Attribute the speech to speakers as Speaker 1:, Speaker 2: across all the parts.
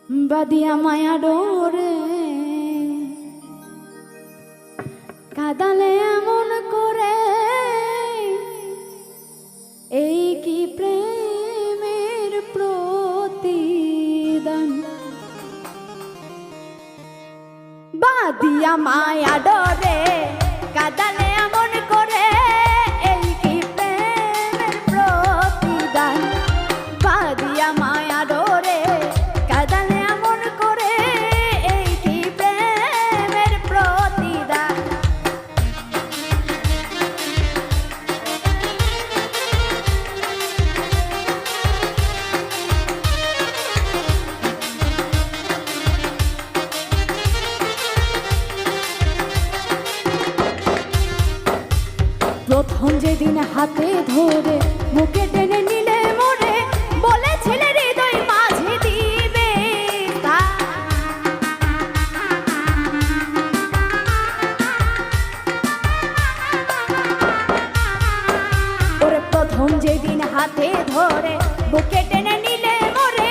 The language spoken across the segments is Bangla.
Speaker 1: বাদিয়া মায়া ডোরে কাদালে এমন করে, এই কি প্রেমের প্রতিদান। বাদিয়া মায়া ডোরে কাদালে এমন করে, এই কি প্রেমের প্রতিদান। বাদিয়া মায়া ডোরে কাদালে এমন করে, এই কি প্রেমের প্রতিদান। প্রথম যেদিন হাতে ধরে মুখে টেনে নিলে মোরে, বলেছিলে হৃদয় মাঝে দিবে ওরে। প্রথম যেদিন হাতে ধরে বুকে টেনে নিলে মোরে,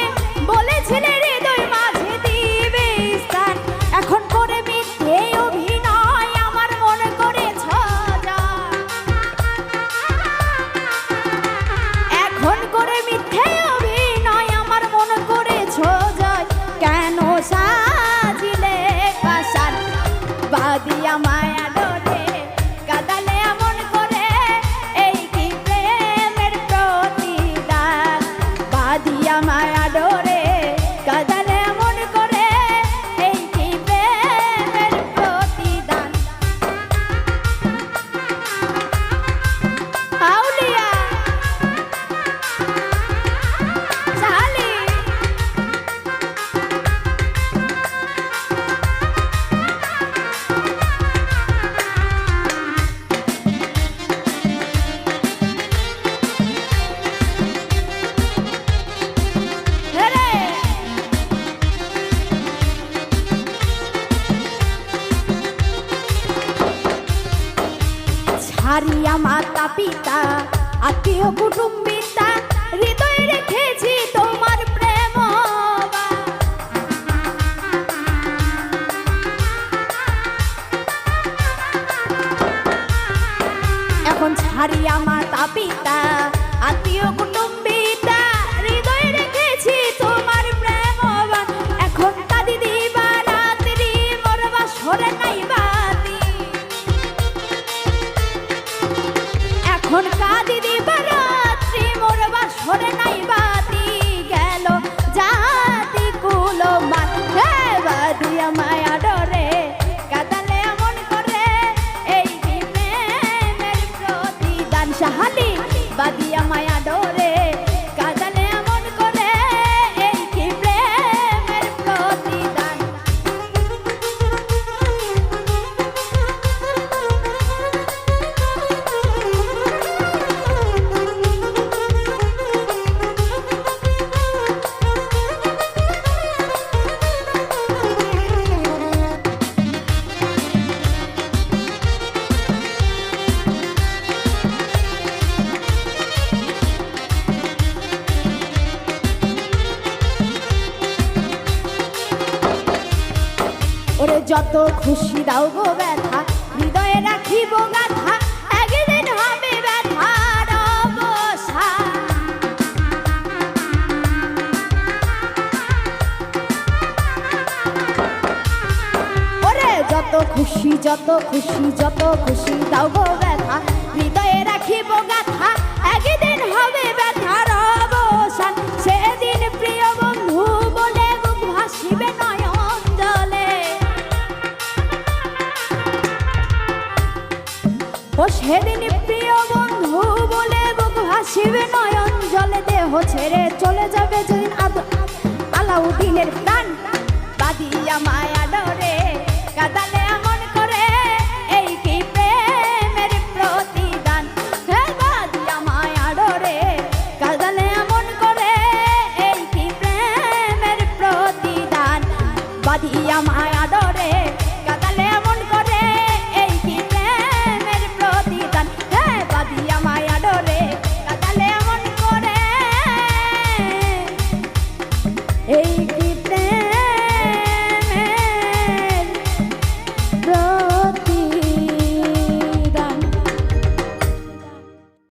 Speaker 1: বলেছিলে হৃদয় মাঝে দিবে স্থান। এখন করে মিথ্যে অভিনয় আমার মনে করেছ যা, এখন করে মিথ্যে অভিনয় আমার মনে করেছ যায়। কেন সাজিলে কাসান বাদিয়া মায়া ডোরে কাদালে এমন করে, এই কি প্রেমের প্রতিদান। বাদিয়া মায়া ডোরে কাদালে এমন করে, এই কি প্রেমের প্রতিদান। আউলিয়া চালি রে ছাড়িয়া মাতা পিতা আত্মীয় কুটুম্বিতা, হৃদয়ে রেখেছি তোমার প্রেম। এখন ছাড়িয়া মাতা পিতা আত্মীয় কুটুম্বিতা, হৃদয়ে রেখেছি তোমার প্রেম। এখন কাঁদি দিবা রাত্রি মোর বাসরে নাই বাতি, এখন কাঁদি দিবা রাত্রি মোর বাসরে নাই বাতি। গেল জাতি কুলো মান, হে বাদিয়া মায়া ডোরে কাদালে এমন করে, এই কি প্রেমের প্রতিদান। সাহালি বাদিয়া মায়া ডোরে কাদালে এমন করে, এই কি প্রেমের প্রতিদান। ওরে যত খুশি দাও গো ব্যথা, হৃদয়ে রাখিব গাথা, একদিন হবে ব্যথার অবসান। ওরে যত খুশি যত খুশি যত খুশি দাও গো ব্যথা, হৃদয়ে রাখিব গাথা, একদিন হবে ব্যথার অবসান। সেদিন প্রিয় বন্ধু বলে বুক ভাসিবে নয়ন জলে, ও সেদিন প্রিয় বন্ধু বলে বুক ভাসিবে নয়ন জলে। দেহ ছেড়ে চলে যাবে যেদিন আলাউদ্দিনের প্রাণ। বাদিয়া মায়া ডোরে কাদালে এমন করে, এই কি প্রেমের প্রতিদান। হে বাদিয়া মায়া ডোরে কাদালে এমন করে, এই কি প্রেমের প্রতিদান। বাদিয়া মায়া ডোরে কাদালে এমন করে, এই কি প্রেমের প্রতিদান। হে বাদিয়া মায়া ডোরে কাদালে এমন করে, এই কি প্রেম। প্রাণ